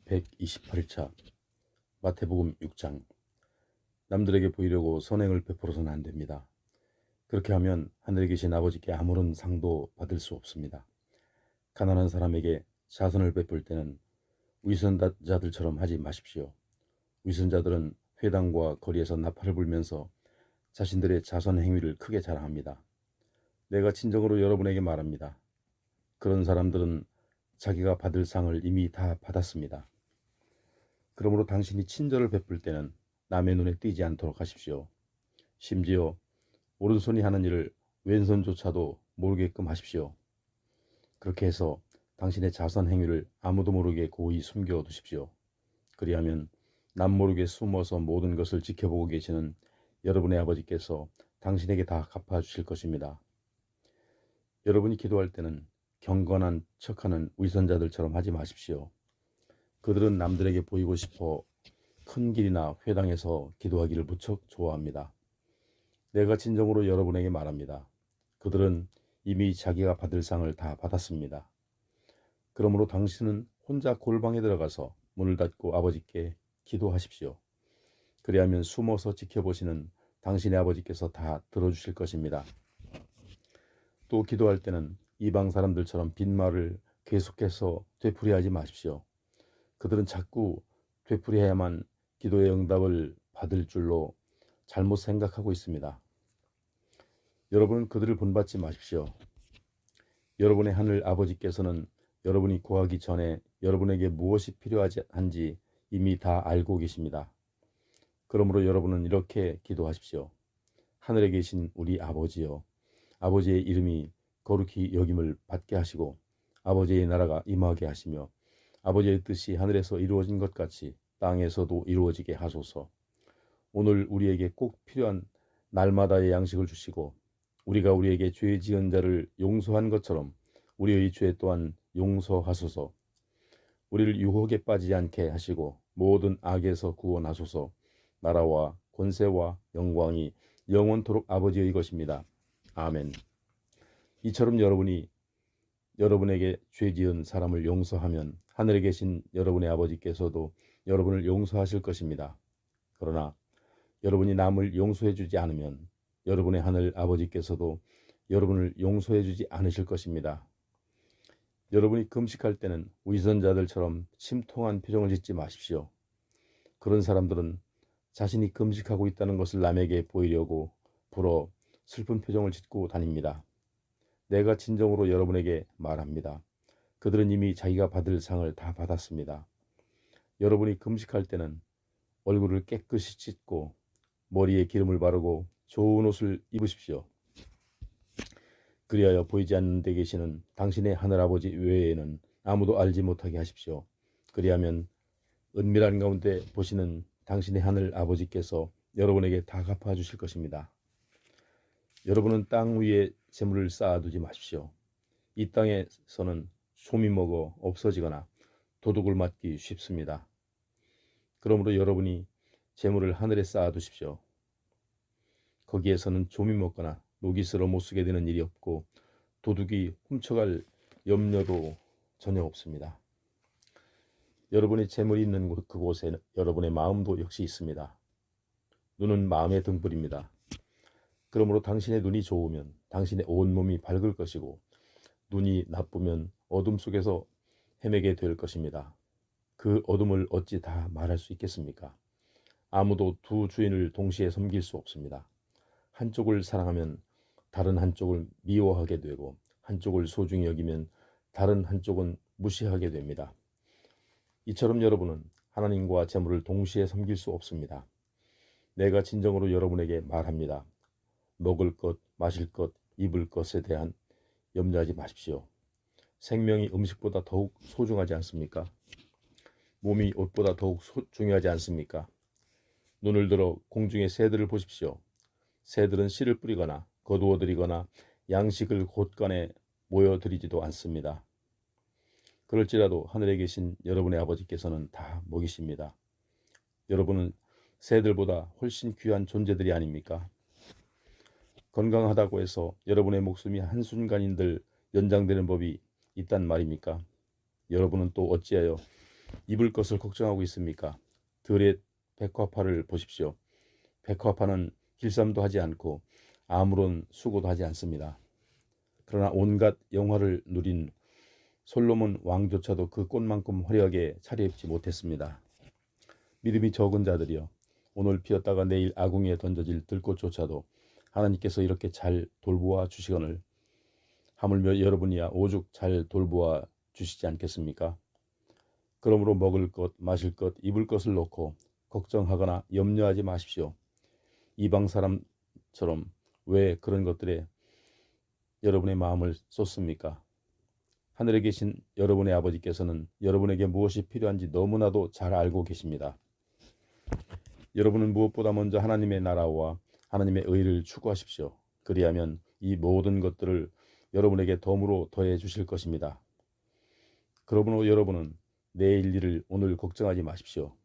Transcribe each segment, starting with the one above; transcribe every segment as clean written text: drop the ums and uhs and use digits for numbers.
128차 마태복음 6장. 남들에게 보이려고 선행을 베풀어서는 안 됩니다. 그렇게 하면 하늘에 계신 아버지께 아무런 상도 받을 수 없습니다. 가난한 사람에게 자선을 베풀 때는 위선자들처럼 하지 마십시오. 위선자들은 회당과 거리에서 나팔을 불면서 자신들의 자선 행위를 크게 자랑합니다. 내가 진정으로 여러분에게 말합니다. 그런 사람들은 자기가 받을 상을 이미 다 받았습니다. 그러므로 당신이 친절을 베풀 때는 남의 눈에 띄지 않도록 하십시오. 심지어 오른손이 하는 일을 왼손조차도 모르게끔 하십시오. 그렇게 해서 당신의 자선 행위를 아무도 모르게 고이 숨겨두십시오. 그리하면 남 모르게 숨어서 모든 것을 지켜보고 계시는 여러분의 아버지께서 당신에게 다 갚아주실 것입니다. 여러분이 기도할 때는 경건한 척하는 위선자들처럼 하지 마십시오. 그들은 남들에게 보이고 싶어 큰 길이나 회당에서 기도하기를 무척 좋아합니다. 내가 진정으로 여러분에게 말합니다. 그들은 이미 자기가 받을 상을 다 받았습니다. 그러므로 당신은 혼자 골방에 들어가서 문을 닫고 아버지께 기도하십시오. 그리하면 숨어서 지켜보시는 당신의 아버지께서 다 들어주실 것입니다. 또 기도할 때는 이방 사람들처럼 빈말을 계속해서 되풀이하지 마십시오. 그들은 자꾸 되풀이해야만 기도의 응답을 받을 줄로 잘못 생각하고 있습니다. 여러분은 그들을 본받지 마십시오. 여러분의 하늘 아버지께서는 여러분이 구하기 전에 여러분에게 무엇이 필요한지 이미 다 알고 계십니다. 그러므로 여러분은 이렇게 기도하십시오. 하늘에 계신 우리 아버지여, 아버지의 이름이 거룩히 여김을 받게 하시고 아버지의 나라가 임하게 하시며 아버지의 뜻이 하늘에서 이루어진 것 같이 땅에서도 이루어지게 하소서. 오늘 우리에게 꼭 필요한 날마다의 양식을 주시고 우리가 우리에게 죄 지은 자를 용서한 것처럼 우리의 죄 또한 용서하소서. 우리를 유혹에 빠지지 않게 하시고 모든 악에서 구원하소서. 나라와 권세와 영광이 영원토록 아버지의 것입니다. 아멘. 이처럼 여러분이 여러분에게 죄 지은 사람을 용서하면 하늘에 계신 여러분의 아버지께서도 여러분을 용서하실 것입니다. 그러나 여러분이 남을 용서해 주지 않으면 여러분의 하늘 아버지께서도 여러분을 용서해 주지 않으실 것입니다. 여러분이 금식할 때는 위선자들처럼 심통한 표정을 짓지 마십시오. 그런 사람들은 자신이 금식하고 있다는 것을 남에게 보이려고 불어 슬픈 표정을 짓고 다닙니다. 내가 진정으로 여러분에게 말합니다. 그들은 이미 자기가 받을 상을 다 받았습니다. 여러분이 금식할 때는 얼굴을 깨끗이 씻고 머리에 기름을 바르고 좋은 옷을 입으십시오. 그리하여 보이지 않는 데 계시는 당신의 하늘아버지 외에는 아무도 알지 못하게 하십시오. 그리하면 은밀한 가운데 보시는 당신의 하늘 아버지께서 여러분에게 다 갚아주실 것입니다. 여러분은 땅 위에 재물을 쌓아두지 마십시오. 이 땅에서는 솜이 먹어 없어지거나 도둑을 맞기 쉽습니다. 그러므로 여러분이 재물을 하늘에 쌓아두십시오. 거기에서는 좀이 먹거나 녹이 쓸어 못 쓰게 되는 일이 없고 도둑이 훔쳐갈 염려도 전혀 없습니다. 여러분의 재물이 있는 그곳에 여러분의 마음도 역시 있습니다. 눈은 마음의 등불입니다. 그러므로 당신의 눈이 좋으면 당신의 온몸이 밝을 것이고 눈이 나쁘면 어둠 속에서 헤매게 될 것입니다. 그 어둠을 어찌 다 말할 수 있겠습니까? 아무도 두 주인을 동시에 섬길 수 없습니다. 한쪽을 사랑하면 다른 한쪽을 미워하게 되고 한쪽을 소중히 여기면 다른 한쪽은 무시하게 됩니다. 이처럼 여러분은 하나님과 재물을 동시에 섬길 수 없습니다. 내가 진정으로 여러분에게 말합니다. 먹을 것, 마실 것, 입을 것에 대한 염려하지 마십시오. 생명이 음식보다 더욱 소중하지 않습니까? 몸이 옷보다 더욱 중요하지 않습니까? 눈을 들어 공중의 새들을 보십시오. 새들은 씨를 뿌리거나 거두어들이거나 양식을 곳간에 모여들이지도 않습니다. 그럴지라도 하늘에 계신 여러분의 아버지께서는 다 먹이십니다. 여러분은 새들보다 훨씬 귀한 존재들이 아닙니까? 건강하다고 해서 여러분의 목숨이 한순간인들 연장되는 법이 있단 말입니까? 여러분은 또 어찌하여 입을 것을 걱정하고 있습니까? 들의 백화파를 보십시오. 백화파는 길쌈도 하지 않고 아무런 수고도 하지 않습니다. 그러나 온갖 영화를 누린 솔로몬 왕조차도 그 꽃만큼 화려하게 차려입지 못했습니다. 믿음이 적은 자들이여, 오늘 피었다가 내일 아궁이에 던져질 들꽃조차도 하나님께서 이렇게 잘 돌보아 주시거늘 하물며 여러분이야 오죽 잘 돌보아 주시지 않겠습니까? 그러므로 먹을 것, 마실 것, 입을 것을 놓고 걱정하거나 염려하지 마십시오. 이방 사람처럼 왜 그런 것들에 여러분의 마음을 쏟습니까? 하늘에 계신 여러분의 아버지께서는 여러분에게 무엇이 필요한지 너무나도 잘 알고 계십니다. 여러분은 무엇보다 먼저 하나님의 나라와 하나님의 의를 추구하십시오. 그리하면 이 모든 것들을 여러분에게 덤으로 더해 주실 것입니다. 그러므로 여러분은 내일 일을 오늘 걱정하지 마십시오.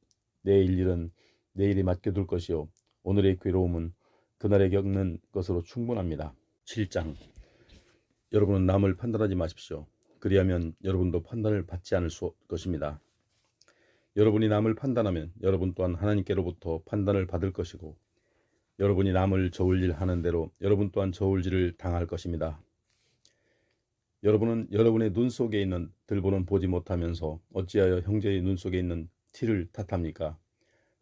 내일 일은 내일에 맡겨둘 것이요 오늘의 괴로움은 그날에 겪는 것으로 충분합니다. 7장. 여러분은 남을 판단하지 마십시오. 그리하면 여러분도 판단을 받지 않을 것입니다. 여러분이 남을 판단하면 여러분 또한 하나님께로부터 판단을 받을 것이고 여러분이 남을 저울질 하는 대로 여러분 또한 저울질을 당할 것입니다. 여러분은 여러분의 눈 속에 있는 들보는 보지 못하면서 어찌하여 형제의 눈 속에 있는 티를 탓합니까?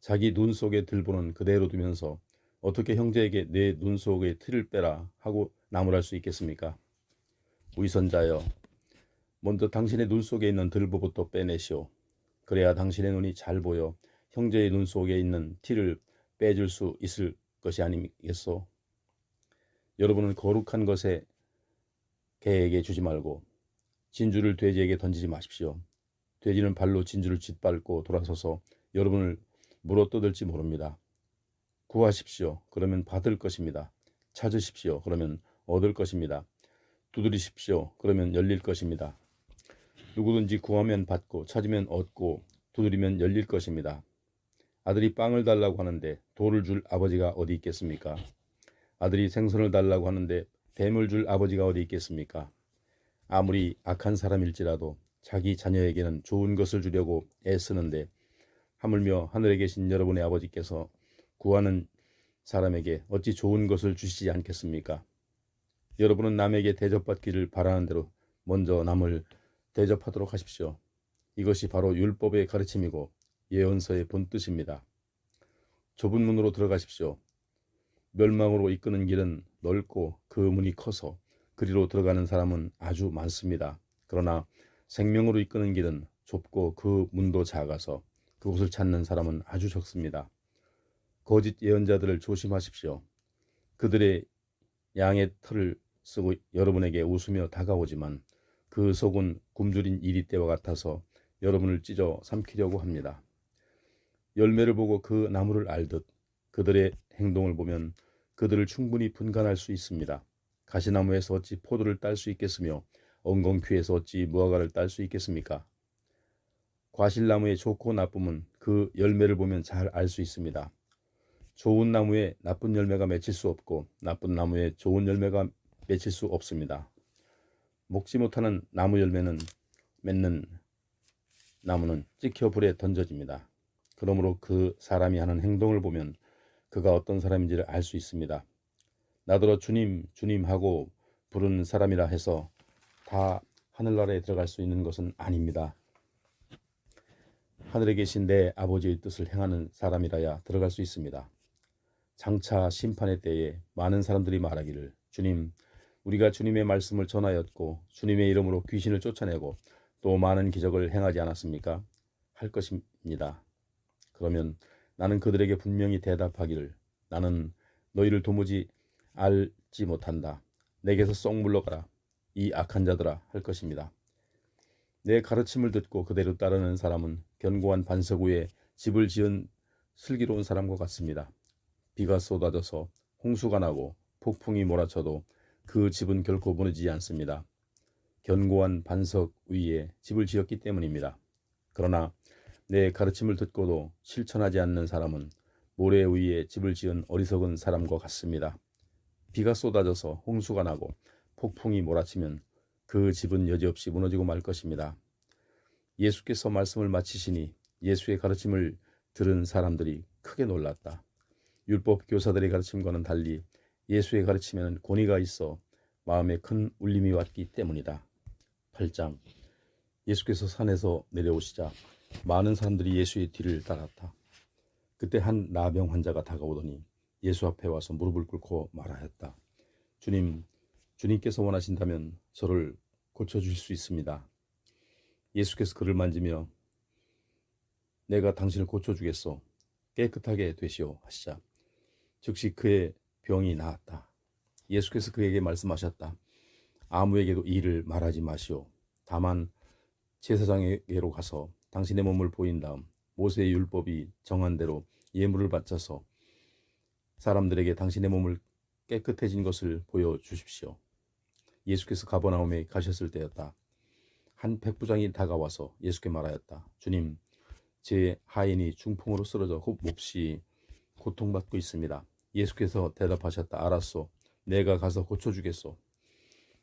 자기 눈 속에 들보는 그대로 두면서 어떻게 형제에게 내 눈 속의 티를 빼라 하고 나무랄 수 있겠습니까? 위선자여, 먼저 당신의 눈 속에 있는 들보부터 빼내시오. 그래야 당신의 눈이 잘 보여 형제의 눈 속에 있는 티를 빼줄 수 있을 것이 아니겠소? 여러분은 거룩한 것에 개에게 주지 말고 진주를 돼지에게 던지지 마십시오. 돼지는 발로 진주를 짓밟고 돌아서서 여러분을 물어뜯을지 모릅니다. 구하십시오. 그러면 받을 것입니다. 찾으십시오. 그러면 얻을 것입니다. 두드리십시오. 그러면 열릴 것입니다. 누구든지 구하면 받고 찾으면 얻고 두드리면 열릴 것입니다. 아들이 빵을 달라고 하는데 돌을 줄 아버지가 어디 있겠습니까? 아들이 생선을 달라고 하는데 뱀을 줄 아버지가 어디 있겠습니까? 아무리 악한 사람일지라도 자기 자녀에게는 좋은 것을 주려고 애쓰는데 하물며 하늘에 계신 여러분의 아버지께서 구하는 사람에게 어찌 좋은 것을 주시지 않겠습니까? 여러분은 남에게 대접받기를 바라는 대로 먼저 남을 대접하도록 하십시오. 이것이 바로 율법의 가르침이고 예언서의 본뜻입니다. 좁은 문으로 들어가십시오. 멸망으로 이끄는 길은 넓고 그 문이 커서 그리로 들어가는 사람은 아주 많습니다. 그러나 생명으로 이끄는 길은 좁고 그 문도 작아서 그곳을 찾는 사람은 아주 적습니다. 거짓 예언자들을 조심하십시오. 그들의 양의 털을 쓰고 여러분에게 웃으며 다가오지만 그 속은 굶주린 이리떼와 같아서 여러분을 찢어 삼키려고 합니다. 열매를 보고 그 나무를 알듯 그들의 행동을 보면 그들을 충분히 분간할 수 있습니다. 가시나무에서 어찌 포도를 딸 수 있겠으며 엉겅퀴에서 어찌 무화과를 딸 수 있겠습니까? 과실나무의 좋고 나쁨은 그 열매를 보면 잘 알 수 있습니다. 좋은 나무에 나쁜 열매가 맺힐 수 없고 나쁜 나무에 좋은 열매가 맺힐 수 없습니다. 먹지 못하는 나무 열매는 맺는 나무는 찍혀 불에 던져집니다. 그러므로 그 사람이 하는 행동을 보면 그가 어떤 사람인지를 알 수 있습니다. 나더러 주님 주님 하고 부르는 사람이라 해서 다 하늘나라에 들어갈 수 있는 것은 아닙니다. 하늘에 계신 내 아버지의 뜻을 행하는 사람이라야 들어갈 수 있습니다. 장차 심판의 때에 많은 사람들이 말하기를 주님, 우리가 주님의 말씀을 전하였고 주님의 이름으로 귀신을 쫓아내고 또 많은 기적을 행하지 않았습니까? 할 것입니다. 그러면 나는 그들에게 분명히 대답하기를 나는 너희를 도무지 알지 못한다. 내게서 쏙 물러가라. 이 악한 자들아 할 것입니다. 내 가르침을 듣고 그대로 따르는 사람은 견고한 반석 위에 집을 지은 슬기로운 사람과 같습니다. 비가 쏟아져서 홍수가 나고 폭풍이 몰아쳐도 그 집은 결코 무너지지 않습니다. 견고한 반석 위에 집을 지었기 때문입니다. 그러나 내 가르침을 듣고도 실천하지 않는 사람은 모래 위에 집을 지은 어리석은 사람과 같습니다. 비가 쏟아져서 홍수가 나고 폭풍이 몰아치면 그 집은 여지없이 무너지고 말 것입니다. 예수께서 말씀을 마치시니 예수의 가르침을 들은 사람들이 크게 놀랐다. 율법 교사들의 가르침과는 달리 예수의 가르침에는 권위가 있어 마음에 큰 울림이 왔기 때문이다. 8장. 예수께서 산에서 내려오시자 많은 사람들이 예수의 뒤를 따랐다. 그때 한 나병 환자가 다가오더니 예수 앞에 와서 무릎을 꿇고 말하였다. 주님, 주님께서 원하신다면 저를 고쳐주실 수 있습니다. 예수께서 그를 만지며 내가 당신을 고쳐주겠소. 깨끗하게 되시오 하시자 즉시 그의 병이 나았다. 예수께서 그에게 말씀하셨다. 아무에게도 이 일을 말하지 마시오. 다만 제사장에게로 가서 당신의 몸을 보인 다음 모세의 율법이 정한 대로 예물을 바쳐서 사람들에게 당신의 몸을 깨끗해진 것을 보여주십시오. 예수께서 가버나움에 가셨을 때였다. 한 백부장이 다가와서 예수께 말하였다. 주님, 제 하인이 중풍으로 쓰러져 몹시 고통받고 있습니다. 예수께서 대답하셨다. 알았소. 내가 가서 고쳐주겠소.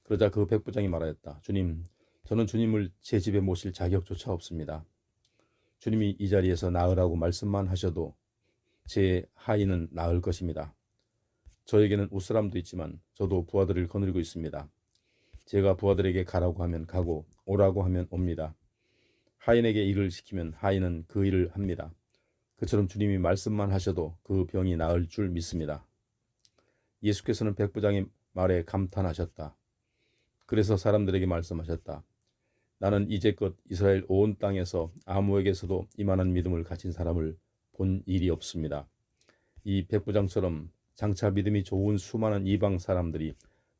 그러자 그 백부장이 말하였다. 주님, 저는 주님을 제 집에 모실 자격조차 없습니다. 주님이 이 자리에서 나으라고 말씀만 하셔도 제 하인은 나을 것입니다. 저에게는 옷사람도 있지만 저도 부하들을 거느리고 있습니다. 제가 부하들에게 가라고 하면 가고 오라고 하면 옵니다. 하인에게 일을 시키면 하인은 그 일을 합니다. 그처럼 주님이 말씀만 하셔도 그 병이 나을 줄 믿습니다. 예수께서는 백부장의 말에 감탄하셨다. 그래서 사람들에게 말씀하셨다. 나는 이제껏 이스라엘 온 땅에서 아무에게서도 이만한 믿음을 가진 사람을 본 일이 없습니다. 이 백부장처럼 장차 믿음이 좋은 수많은 이방 사람들이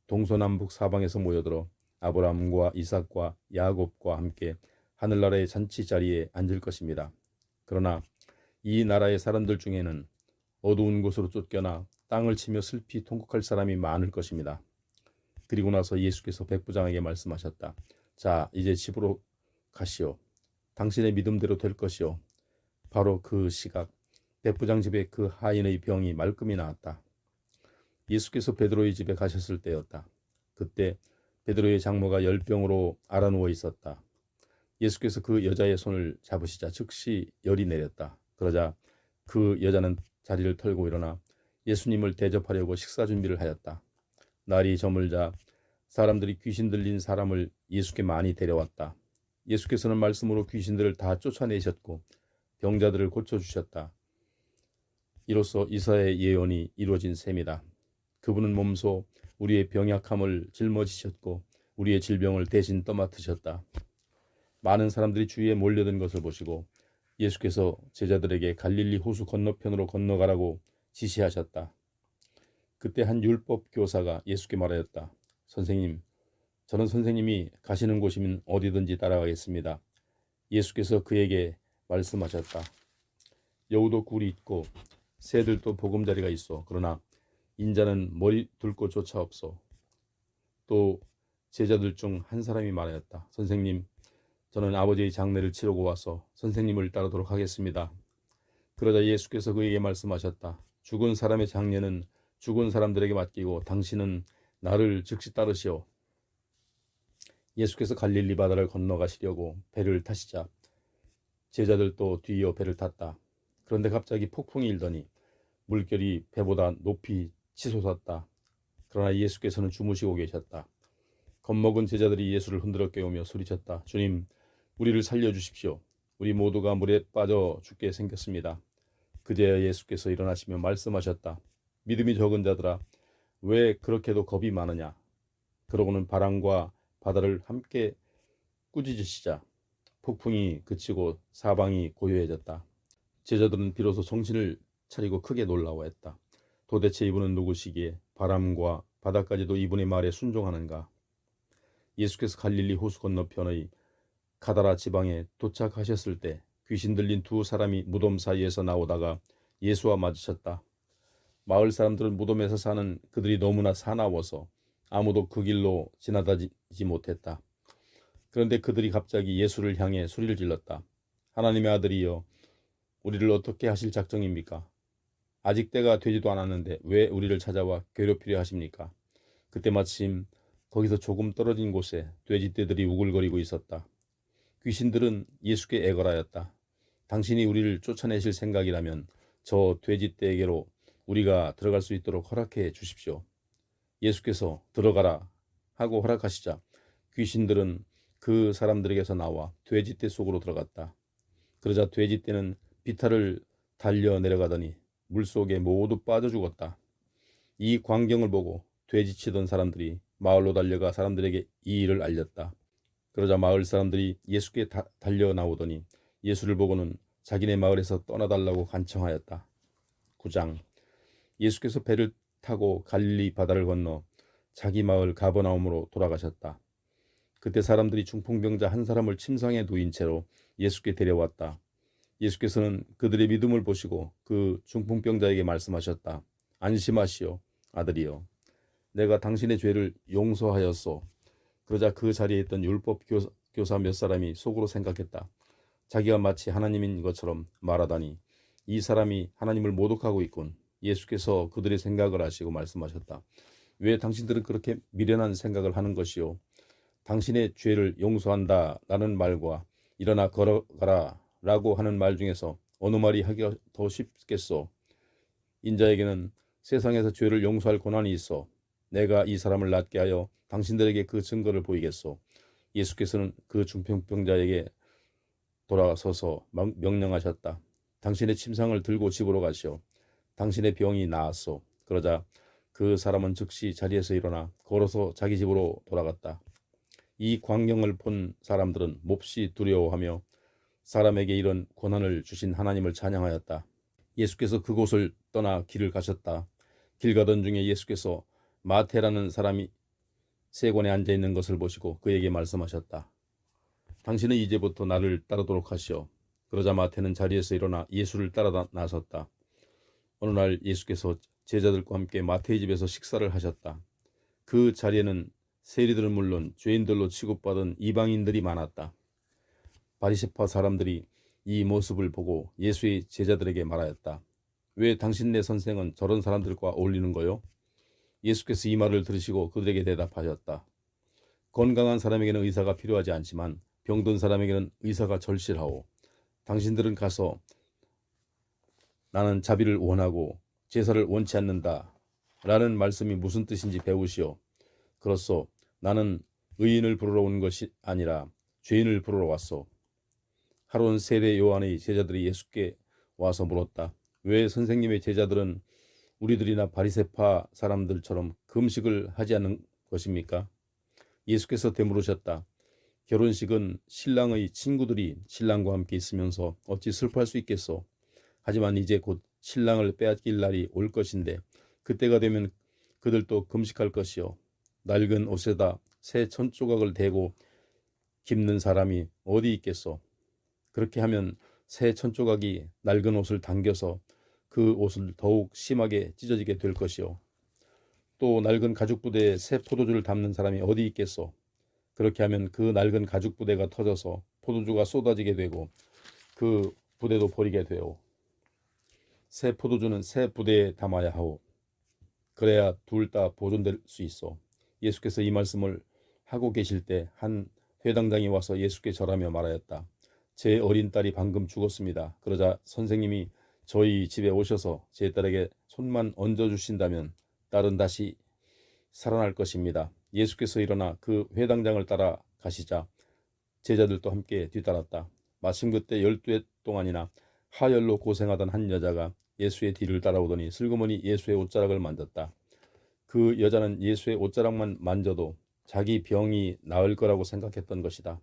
동서남북 사방에서 모여들어 아브라함과 이삭과 야곱과 함께 하늘나라의 잔치 자리에 앉을 것입니다. 그러나 이 나라의 사람들 중에는 어두운 곳으로 쫓겨나 땅을 치며 슬피 통곡할 사람이 많을 것입니다. 그리고 나서 예수께서 백부장에게 말씀하셨다. 자, 이제 집으로 가시오. 당신의 믿음대로 될 것이오. 바로 그 시각 백부장 집에 그 하인의 병이 말끔히 나았다. 예수께서 베드로의 집에 가셨을 때였다. 그때 베드로의 장모가 열병으로 앓아누워 있었다. 예수께서 그 여자의 손을 잡으시자 즉시 열이 내렸다. 그러자 그 여자는 자리를 털고 일어나 예수님을 대접하려고 식사 준비를 하였다. 날이 저물자 사람들이 귀신 들린 사람을 예수께 많이 데려왔다. 예수께서는 말씀으로 귀신들을 다 쫓아내셨고 병자들을 고쳐주셨다. 이로써 이사야의 예언이 이루어진 셈이다. 그분은 몸소 우리의 병약함을 짊어지셨고 우리의 질병을 대신 떠맡으셨다. 많은 사람들이 주위에 몰려든 것을 보시고 예수께서 제자들에게 갈릴리 호수 건너편으로 건너가라고 지시하셨다. 그때 한 율법 교사가 예수께 말하였다. 선생님, 저는 선생님이 가시는 곳이면 어디든지 따라가겠습니다. 예수께서 그에게 말씀하셨다. 여우도 굴이 있고 새들도 보금자리가 있어. 그러나 인자는 머리 둘 곳조차 없어. 또 제자들 중 한 사람이 말하였다. 선생님, 저는 아버지의 장례를 치르고 와서 선생님을 따르도록 하겠습니다. 그러자 예수께서 그에게 말씀하셨다. 죽은 사람의 장례는 죽은 사람들에게 맡기고 당신은 나를 즉시 따르시오. 예수께서 갈릴리 바다를 건너가시려고 배를 타시자 제자들도 뒤이어 배를 탔다. 그런데 갑자기 폭풍이 일더니 물결이 배보다 높이 치솟았다. 그러나 예수께서는 주무시고 계셨다. 겁먹은 제자들이 예수를 흔들어 깨우며 소리쳤다. 주님, 우리를 살려주십시오. 우리 모두가 물에 빠져 죽게 생겼습니다. 그제야 예수께서 일어나시며 말씀하셨다. 믿음이 적은 자들아, 왜 그렇게도 겁이 많으냐. 그러고는 바람과 바다를 함께 꾸짖으시자 폭풍이 그치고 사방이 고요해졌다. 제자들은 비로소 정신을 차리고 크게 놀라워했다. 도대체 이분은 누구시기에 바람과 바다까지도 이분의 말에 순종하는가. 예수께서 갈릴리 호수 건너편의 가다라 지방에 도착하셨을 때 귀신 들린 두 사람이 무덤 사이에서 나오다가 예수와 마주쳤다. 마을 사람들은 무덤에서 사는 그들이 너무나 사나워서 아무도 그 길로 지나다니지 못했다. 그런데 그들이 갑자기 예수를 향해 소리를 질렀다. 하나님의 아들이여, 우리를 어떻게 하실 작정입니까? 아직 때가 되지도 않았는데 왜 우리를 찾아와 괴롭히려 하십니까? 그때 마침 거기서 조금 떨어진 곳에 돼지떼들이 우글거리고 있었다. 귀신들은 예수께 애걸하였다. 당신이 우리를 쫓아내실 생각이라면 저 돼지떼에게로 우리가 들어갈 수 있도록 허락해 주십시오. 예수께서 들어가라 하고 허락하시자 귀신들은 그 사람들에게서 나와 돼지떼 속으로 들어갔다. 그러자 돼지떼는 비탈을 달려 내려가더니 물속에 모두 빠져 죽었다. 이 광경을 보고 돼지치던 사람들이 마을로 달려가 사람들에게 이 일을 알렸다. 그러자 마을 사람들이 예수께 달려 나오더니 예수를 보고는 자기네 마을에서 떠나달라고 간청하였다. 9장. 예수께서 배를 타고 갈릴리 바다를 건너 자기 마을 가버나움으로 돌아가셨다. 그때 사람들이 중풍병자 한 사람을 침상에 누인 채로 예수께 데려왔다. 예수께서는 그들의 믿음을 보시고 그 중풍병자에게 말씀하셨다. 안심하시오, 아들이여. 내가 당신의 죄를 용서하였소. 그러자 그 자리에 있던 율법 교사 몇 사람이 속으로 생각했다. 자기가 마치 하나님인 것처럼 말하다니 이 사람이 하나님을 모독하고 있군. 예수께서 그들의 생각을 아시고 말씀하셨다. 왜 당신들은 그렇게 미련한 생각을 하는 것이요? 당신의 죄를 용서한다 라는 말과 일어나 걸어가라 라고 하는 말 중에서 어느 말이 하기가 더 쉽겠소? 인자에게는 세상에서 죄를 용서할 권한이 있어. 내가 이 사람을 낫게 하여 당신들에게 그 증거를 보이겠소. 예수께서는 그 중풍병자에게 돌아서서 명령하셨다. 당신의 침상을 들고 집으로 가시오. 당신의 병이 나았소. 그러자 그 사람은 즉시 자리에서 일어나 걸어서 자기 집으로 돌아갔다. 이 광경을 본 사람들은 몹시 두려워하며 사람에게 이런 권한을 주신 하나님을 찬양하였다. 예수께서 그곳을 떠나 길을 가셨다. 길 가던 중에 예수께서 마태라는 사람이 세관에 앉아 있는 것을 보시고 그에게 말씀하셨다. 당신은 이제부터 나를 따르도록 하시오. 그러자 마태는 자리에서 일어나 예수를 따라 나섰다. 어느 날 예수께서 제자들과 함께 마태의 집에서 식사를 하셨다. 그 자리에는 세리들은 물론 죄인들로 취급받은 이방인들이 많았다. 바리새파 사람들이 이 모습을 보고 예수의 제자들에게 말하였다. 왜 당신네 선생은 저런 사람들과 어울리는 거요? 예수께서 이 말을 들으시고 그들에게 대답하셨다. 건강한 사람에게는 의사가 필요하지 않지만 병든 사람에게는 의사가 절실하오. 당신들은 가서 나는 자비를 원하고 제사를 원치 않는다 라는 말씀이 무슨 뜻인지 배우시오. 그렇소. 나는 의인을 부르러 온 것이 아니라 죄인을 부르러 왔소. 하루는 세례 요한의 제자들이 예수께 와서 물었다. 왜 선생님의 제자들은 우리들이나 바리새파 사람들처럼 금식을 하지 않는 것입니까? 예수께서 되물으셨다. 결혼식은 신랑의 친구들이 신랑과 함께 있으면서 어찌 슬퍼할 수 있겠소? 하지만 이제 곧 신랑을 빼앗길 날이 올 것인데 그때가 되면 그들도 금식할 것이요. 낡은 옷에다 새 천조각을 대고 깁는 사람이 어디 있겠소? 그렇게 하면 새 천조각이 낡은 옷을 당겨서 그 옷을 더욱 심하게 찢어지게 될 것이요. 또 낡은 가죽 부대에 새 포도주를 담는 사람이 어디 있겠소? 그렇게 하면 그 낡은 가죽 부대가 터져서 포도주가 쏟아지게 되고 그 부대도 버리게 되오. 새 포도주는 새 부대에 담아야 하오. 그래야 둘 다 보존될 수 있어. 예수께서 이 말씀을 하고 계실 때 한 회당장이 와서 예수께 절하며 말하였다. 제 어린 딸이 방금 죽었습니다. 그러자 선생님이 저희 집에 오셔서 제 딸에게 손만 얹어주신다면 딸은 다시 살아날 것입니다. 예수께서 일어나 그 회당장을 따라 가시자 제자들도 함께 뒤따랐다. 마침 그때 12해 동안이나 하열로 고생하던 한 여자가 예수의 뒤를 따라오더니 슬그머니 예수의 옷자락을 만졌다. 그 여자는 예수의 옷자락만 만져도 자기 병이 나을 거라고 생각했던 것이다.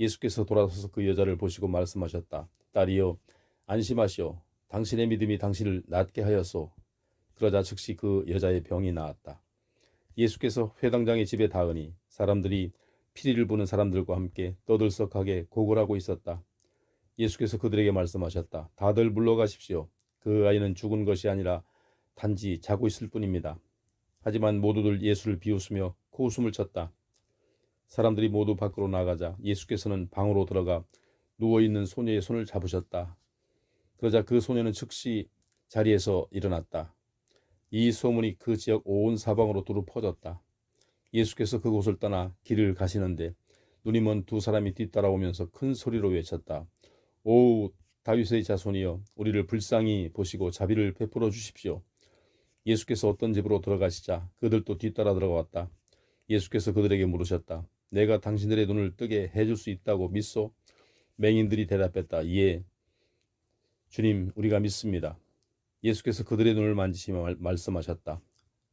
예수께서 돌아서서 그 여자를 보시고 말씀하셨다. 딸이여, 안심하시오. 당신의 믿음이 당신을 낫게 하였소. 그러자 즉시 그 여자의 병이 나았다. 예수께서 회당장의 집에 닿으니 사람들이 피리를 부는 사람들과 함께 떠들썩하게 고걸하고 있었다. 예수께서 그들에게 말씀하셨다. 다들 물러가십시오. 그 아이는 죽은 것이 아니라 단지 자고 있을 뿐입니다. 하지만 모두들 예수를 비웃으며 코웃음을 쳤다. 사람들이 모두 밖으로 나가자 예수께서는 방으로 들어가 누워있는 소녀의 손을 잡으셨다. 그러자 그 소녀는 즉시 자리에서 일어났다. 이 소문이 그 지역 온 사방으로 두루 퍼졌다. 예수께서 그곳을 떠나 길을 가시는데 눈이 먼 두 사람이 뒤따라오면서 큰 소리로 외쳤다. 오, 다윗의 자손이여, 우리를 불쌍히 보시고 자비를 베풀어 주십시오. 예수께서 어떤 집으로 들어가시자 그들도 뒤따라 들어갔다. 예수께서 그들에게 물으셨다. 내가 당신들의 눈을 뜨게 해줄 수 있다고 믿소? 맹인들이 대답했다. 예, 주님, 우리가 믿습니다. 예수께서 그들의 눈을 만지시며 말씀하셨다.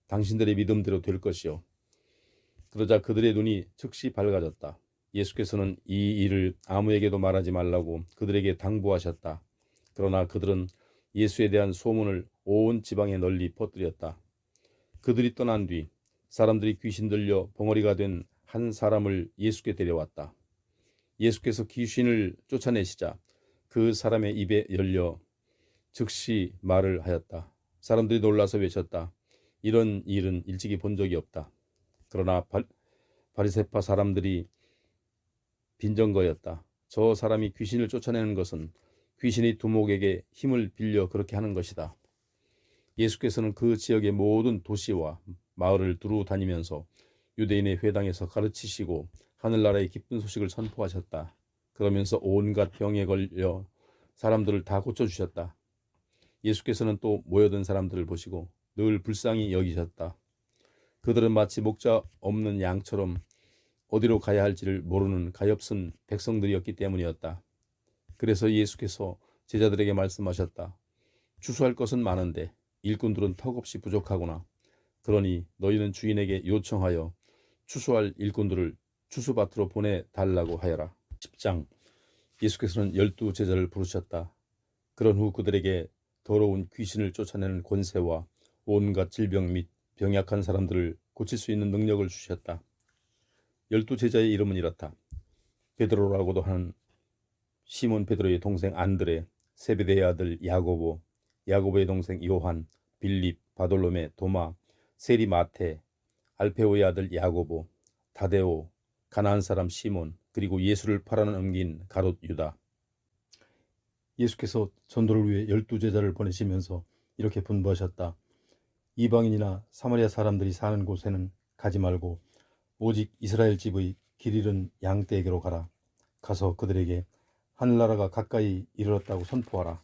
당신들의 믿음대로 될 것이요. 그러자 그들의 눈이 즉시 밝아졌다. 예수께서는 이 일을 아무에게도 말하지 말라고 그들에게 당부하셨다. 그러나 그들은 예수에 대한 소문을 온 지방에 널리 퍼뜨렸다. 그들이 떠난 뒤 사람들이 귀신 들려 벙어리가 된 한 사람을 예수께 데려왔다. 예수께서 귀신을 쫓아내시자 그 사람의 입에 열려 즉시 말을 하였다. 사람들이 놀라서 외쳤다. 이런 일은 일찍이 본 적이 없다. 그러나 바리새파 사람들이 빈정거렸다. 저 사람이 귀신을 쫓아내는 것은 귀신이 두목에게 힘을 빌려 그렇게 하는 것이다. 예수께서는 그 지역의 모든 도시와 마을을 두루 다니면서 유대인의 회당에서 가르치시고 하늘나라의 기쁜 소식을 선포하셨다. 그러면서 온갖 병에 걸려 사람들을 다 고쳐주셨다. 예수께서는 또 모여든 사람들을 보시고 늘 불쌍히 여기셨다. 그들은 마치 목자 없는 양처럼 어디로 가야 할지를 모르는 가엾은 백성들이었기 때문이었다. 그래서 예수께서 제자들에게 말씀하셨다. 추수할 것은 많은데 일꾼들은 턱없이 부족하구나. 그러니 너희는 주인에게 요청하여 추수할 일꾼들을 추수밭으로 보내달라고 하여라. 10장. 예수께서는 12 제자를 부르셨다. 그런 후 그들에게 더러운 귀신을 쫓아내는 권세와 온갖 질병 및 병약한 사람들을 고칠 수 있는 능력을 주셨다. 12 제자의 이름은 이렇다. 베드로라고도 하는 시몬 베드로의 동생 안드레, 세베대의 아들 야고보, 야고보의 동생 요한, 빌립, 바돌로메, 도마, 세리 마테, 알페오의 아들 야고보, 다데오, 가나안 사람 시몬, 그리고 예수를 팔아넘긴 가롯 유다. 예수께서 전도를 위해 12 제자를 보내시면서 이렇게 분부하셨다. 이방인이나 사마리아 사람들이 사는 곳에는 가지 말고 오직 이스라엘 집의 길 잃은 양떼에게로 가라. 가서 그들에게 하늘나라가 가까이 이르렀다고 선포하라.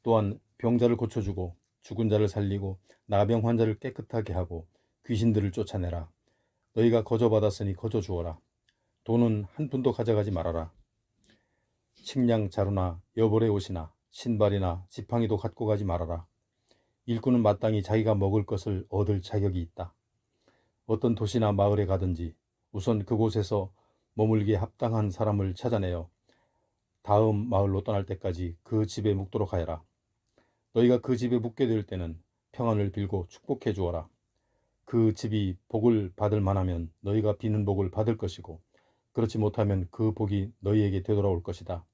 또한 병자를 고쳐주고 죽은 자를 살리고 나병 환자를 깨끗하게 하고 귀신들을 쫓아내라. 너희가 거저받았으니 거저 주어라. 돈은 한 푼도 가져가지 말아라. 식량 자루나 여벌의 옷이나 신발이나 지팡이도 갖고 가지 말아라. 일꾼은 마땅히 자기가 먹을 것을 얻을 자격이 있다. 어떤 도시나 마을에 가든지 우선 그곳에서 머물기에 합당한 사람을 찾아내어 다음 마을로 떠날 때까지 그 집에 묵도록 하여라. 너희가 그 집에 묵게 될 때는 평안을 빌고 축복해 주어라. 그 집이 복을 받을 만하면 너희가 비는 복을 받을 것이고 그렇지 못하면 그 복이 너희에게 되돌아올 것이다.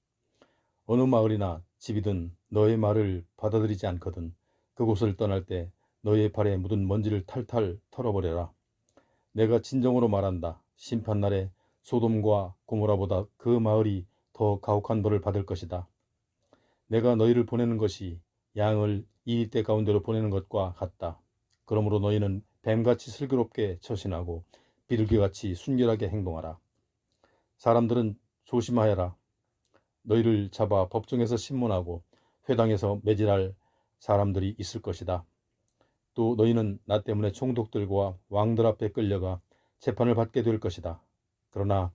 어느 마을이나 집이든 너의 말을 받아들이지 않거든 그곳을 떠날 때 너의 발에 묻은 먼지를 탈탈 털어버려라. 내가 진정으로 말한다. 심판날에 소돔과 고모라보다 그 마을이 더 가혹한 벌을 받을 것이다. 내가 너희를 보내는 것이 양을 이리떼 가운데로 보내는 것과 같다. 그러므로 너희는 뱀같이 슬기롭게 처신하고 비둘기같이 순결하게 행동하라. 사람들은 조심하여라. 너희를 잡아 법정에서 신문하고 회당에서 매질할 사람들이 있을 것이다. 또 너희는 나 때문에 총독들과 왕들 앞에 끌려가 재판을 받게 될 것이다. 그러나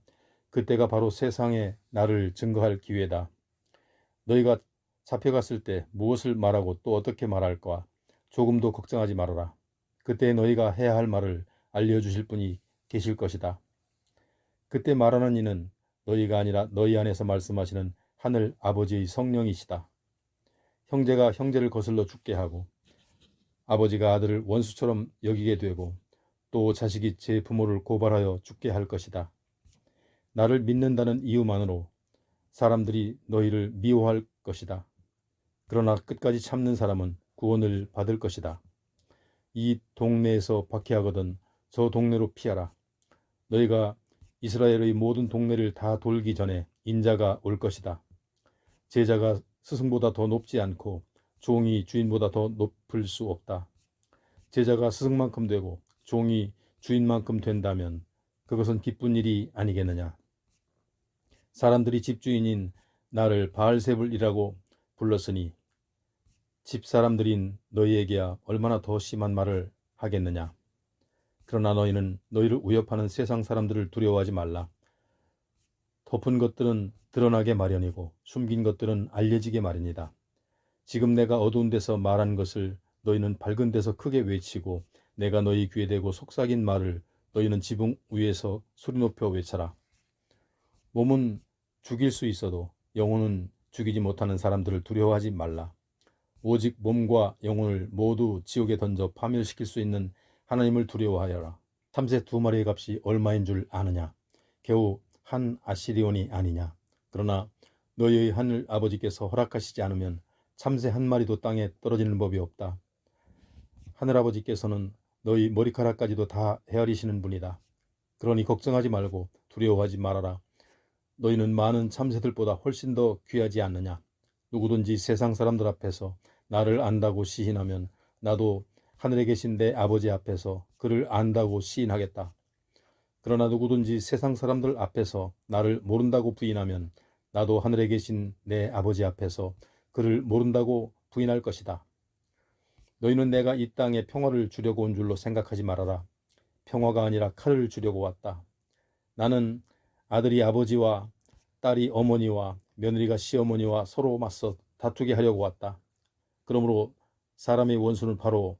그때가 바로 세상에 나를 증거할 기회다. 너희가 잡혀갔을 때 무엇을 말하고 또 어떻게 말할까 조금도 걱정하지 말아라. 그때 너희가 해야 할 말을 알려주실 분이 계실 것이다. 그때 말하는 이는 너희가 아니라 너희 안에서 말씀하시는 하늘 아버지의 성령이시다. 형제가 형제를 거슬러 죽게 하고 아버지가 아들을 원수처럼 여기게 되고 또 자식이 제 부모를 고발하여 죽게 할 것이다. 나를 믿는다는 이유만으로 사람들이 너희를 미워할 것이다. 그러나 끝까지 참는 사람은 구원을 받을 것이다. 이 동네에서 박해하거든 저 동네로 피하라. 너희가 이스라엘의 모든 동네를 다 돌기 전에 인자가 올 것이다. 제자가 스승보다 더 높지 않고 종이 주인보다 더 높을 수 없다. 제자가 스승만큼 되고 종이 주인만큼 된다면 그것은 기쁜 일이 아니겠느냐. 사람들이 집주인인 나를 바알세불이라고 불렀으니 집사람들인 너희에게야 얼마나 더 심한 말을 하겠느냐. 그러나 너희는 너희를 위협하는 세상 사람들을 두려워하지 말라. 덮은 것들은 드러나게 마련이고 숨긴 것들은 알려지게 마련이다. 지금 내가 어두운 데서 말한 것을 너희는 밝은 데서 크게 외치고 내가 너희 귀에 대고 속삭인 말을 너희는 지붕 위에서 소리 높여 외쳐라. 몸은 죽일 수 있어도 영혼은 죽이지 못하는 사람들을 두려워하지 말라. 오직 몸과 영혼을 모두 지옥에 던져 파멸시킬 수 있는 하나님을 두려워하여라. 참새 2마리의 값이 얼마인 줄 아느냐? 겨우 한 아시리온이 아니냐? 그러나 너희의 하늘 아버지께서 허락하시지 않으면 참새 1마리도 땅에 떨어지는 법이 없다. 하늘 아버지께서는 너희 머리카락까지도 다 헤아리시는 분이다. 그러니 걱정하지 말고 두려워하지 말아라. 너희는 많은 참새들보다 훨씬 더 귀하지 않느냐? 누구든지 세상 사람들 앞에서 나를 안다고 시인하면 나도 하늘에 계신 내 아버지 앞에서 그를 안다고 시인하겠다. 그러나 누구든지 세상 사람들 앞에서 나를 모른다고 부인하면 나도 하늘에 계신 내 아버지 앞에서 그를 모른다고 부인할 것이다. 너희는 내가 이 땅에 평화를 주려고 온 줄로 생각하지 말아라. 평화가 아니라 칼을 주려고 왔다. 나는 아들이 아버지와 딸이 어머니와 며느리가 시어머니와 서로 맞서 다투게 하려고 왔다. 그러므로 사람의 원수는 바로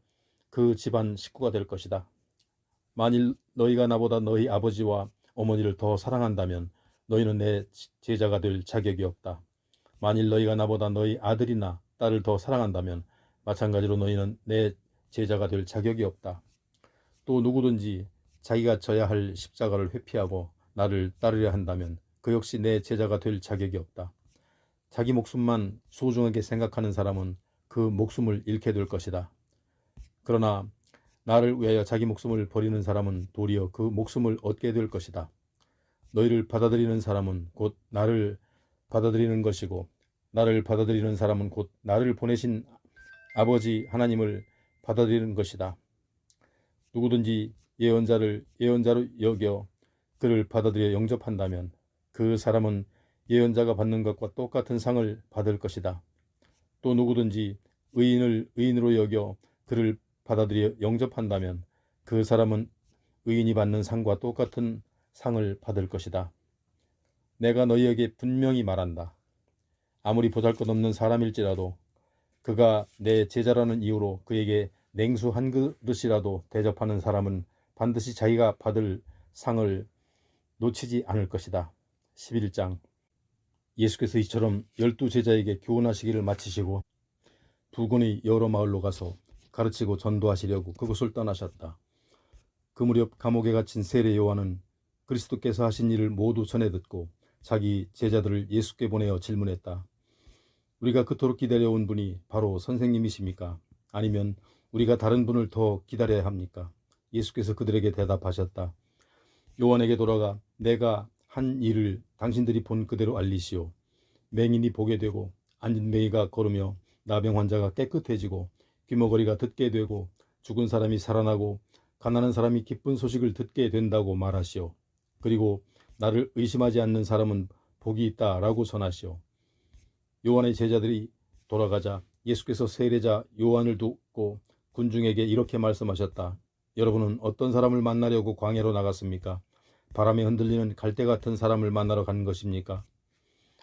그 집안 식구가 될 것이다. 만일 너희가 나보다 너희 아버지와 어머니를 더 사랑한다면 너희는 내 제자가 될 자격이 없다. 만일 너희가 나보다 너희 아들이나 딸을 더 사랑한다면 마찬가지로 너희는 내 제자가 될 자격이 없다. 또 누구든지 자기가 져야 할 십자가를 회피하고 나를 따르려 한다면 그 역시 내 제자가 될 자격이 없다. 자기 목숨만 소중하게 생각하는 사람은 그 목숨을 잃게 될 것이다. 그러나 나를 위하여 자기 목숨을 버리는 사람은 도리어 그 목숨을 얻게 될 것이다. 너희를 받아들이는 사람은 곧 나를 받아들이는 것이고 나를 받아들이는 사람은 곧 나를 보내신 아버지 하나님을 받아들이는 것이다. 누구든지 예언자를 예언자로 여겨 그를 받아들여 영접한다면 그 사람은 예언자가 받는 것과 똑같은 상을 받을 것이다. 또 누구든지 의인을 의인으로 여겨 그를 받아들여 영접한다면 그 사람은 의인이 받는 상과 똑같은 상을 받을 것이다. 내가 너희에게 분명히 말한다. 아무리 보잘것없는 사람일지라도 그가 내 제자라는 이유로 그에게 냉수 한 그릇이라도 대접하는 사람은 반드시 자기가 받을 상을 놓치지 않을 것이다. 11장. 예수께서 이처럼 12제자에게 교훈하시기를 마치시고 부근의 여러 마을로 가서 가르치고 전도하시려고 그곳을 떠나셨다. 그 무렵 감옥에 갇힌 세례 요한은 그리스도께서 하신 일을 모두 전해 듣고 자기 제자들을 예수께 보내어 질문했다. 우리가 그토록 기다려온 분이 바로 선생님이십니까? 아니면 우리가 다른 분을 더 기다려야 합니까? 예수께서 그들에게 대답하셨다. 요한에게 돌아가 내가 한 일을 당신들이 본 그대로 알리시오. 맹인이 보게 되고 앉은 맹이가 걸으며 나병 환자가 깨끗해지고 귀머거리가 듣게 되고 죽은 사람이 살아나고 가난한 사람이 기쁜 소식을 듣게 된다고 말하시오. 그리고 나를 의심하지 않는 사람은 복이 있다라고 전하시오. 요한의 제자들이 돌아가자 예수께서 세례자 요한을 두고 군중에게 이렇게 말씀하셨다. 여러분은 어떤 사람을 만나려고 광야로 나갔습니까? 바람에 흔들리는 갈대 같은 사람을 만나러 간 것입니까?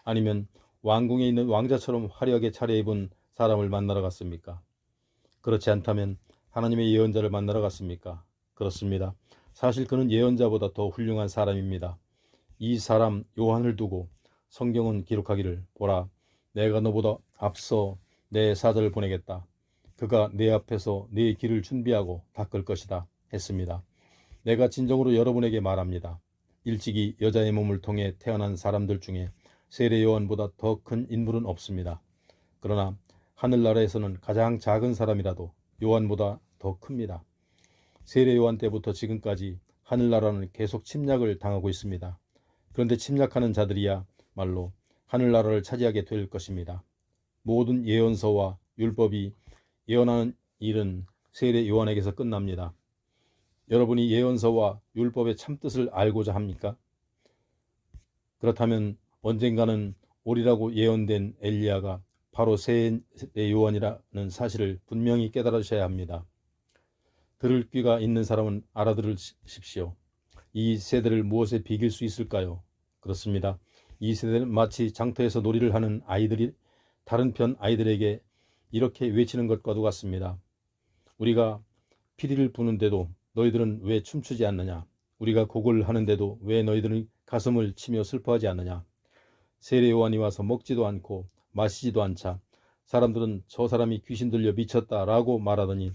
아니면 왕궁에 있는 왕자처럼 화려하게 차려입은 사람을 만나러 갔습니까? 그렇지 않다면 하나님의 예언자를 만나러 갔습니까? 그렇습니다. 사실 그는 예언자보다 더 훌륭한 사람입니다. 이 사람 요한을 두고 성경은 기록하기를 보라, 내가 너보다 앞서 내 사자를 보내겠다. 그가 내 앞에서 네 길을 준비하고 닦을 것이다 했습니다. 내가 진정으로 여러분에게 말합니다. 일찍이 여자의 몸을 통해 태어난 사람들 중에 세례 요한보다 더 큰 인물은 없습니다. 그러나 하늘나라에서는 가장 작은 사람이라도 요한보다 더 큽니다. 세례 요한 때부터 지금까지 하늘나라는 계속 침략을 당하고 있습니다. 그런데 침략하는 자들이야 말로 하늘나라를 차지하게 될 것입니다. 모든 예언서와 율법이 예언하는 일은 세례 요한에게서 끝납니다. 여러분이 예언서와 율법의 참뜻을 알고자 합니까? 그렇다면 언젠가는 오리라고 예언된 엘리야가 바로 세례 요한이라는 사실을 분명히 깨달으셔야 합니다. 들을 귀가 있는 사람은 알아들으십시오. 이 세대를 무엇에 비길 수 있을까요? 그렇습니다. 이 세대는 마치 장터에서 놀이를 하는 아이들이 다른 편 아이들에게 이렇게 외치는 것과도 같습니다. 우리가 피리를 부는데도 너희들은 왜 춤추지 않느냐? 우리가 곡을 하는데도 왜 너희들은 가슴을 치며 슬퍼하지 않느냐? 세례 요한이 와서 먹지도 않고 마시지도 않자 사람들은 저 사람이 귀신 들려 미쳤다라고 말하더니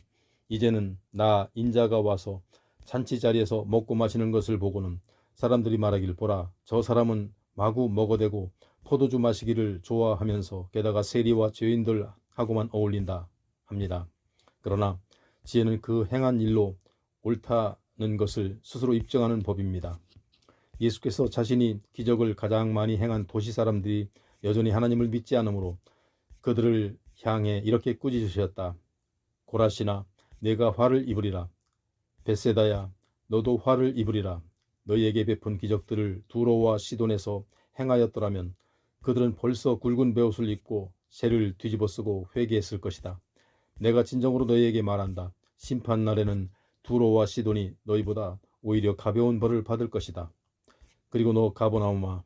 이제는 나 인자가 와서 잔치 자리에서 먹고 마시는 것을 보고는 사람들이 말하길 보라 저 사람은 마구 먹어대고 포도주 마시기를 좋아하면서 게다가 세리와 죄인들하고만 어울린다 합니다. 그러나 지혜는 그 행한 일로 옳다는 것을 스스로 입증하는 법입니다. 예수께서 자신이 기적을 가장 많이 행한 도시 사람들이 여전히 하나님을 믿지 않으므로 그들을 향해 이렇게 꾸짖으셨다. 고라시나 내가 화를 입으리라. 벳세다야 너도 화를 입으리라. 너희에게 베푼 기적들을 두로와 시돈에서 행하였더라면 그들은 벌써 굵은 베옷을 입고 새를 뒤집어 쓰고 회개했을 것이다. 내가 진정으로 너희에게 말한다. 심판 날에는 두로와 시돈이 너희보다 오히려 가벼운 벌을 받을 것이다. 그리고 너 가버나움아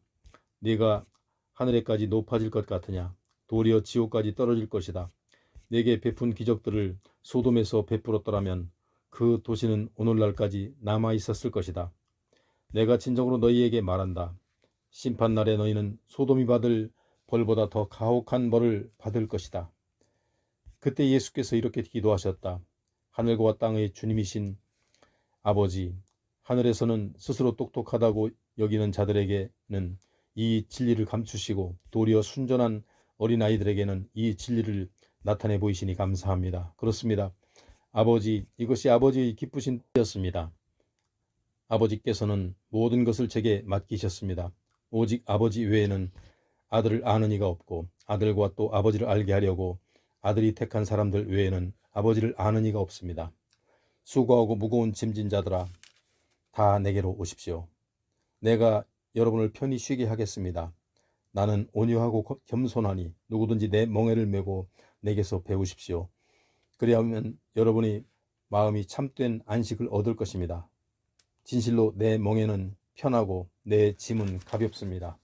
네가 하늘에까지 높아질 것 같으냐? 도리어 지옥까지 떨어질 것이다. 네게 베푼 기적들을 소돔에서 베풀었더라면 그 도시는 오늘날까지 남아 있었을 것이다. 내가 진정으로 너희에게 말한다. 심판날에 너희는 소돔이 받을 벌보다 더 가혹한 벌을 받을 것이다. 그때 예수께서 이렇게 기도하셨다. 하늘과 땅의 주님이신 아버지, 하늘에서는 스스로 똑똑하다고 여기는 자들에게는 이 진리를 감추시고 도리어 순전한 어린아이들에게는 이 진리를 나타내 보이시니 감사합니다. 그렇습니다. 아버지, 이것이 아버지의 기쁘신 뜻이었습니다. 아버지께서는 모든 것을 제게 맡기셨습니다. 오직 아버지 외에는 아들을 아는 이가 없고 아들과 또 아버지를 알게 하려고 아들이 택한 사람들 외에는 아버지를 아는 이가 없습니다. 수고하고 무거운 짐진 자들아 다 내게로 오십시오. 내가 여러분을 편히 쉬게 하겠습니다. 나는 온유하고 겸손하니 누구든지 내 멍에를 메고 내게서 배우십시오. 그리하면 여러분이 마음이 참된 안식을 얻을 것입니다. 진실로 내 멍에는 편하고 내 짐은 가볍습니다.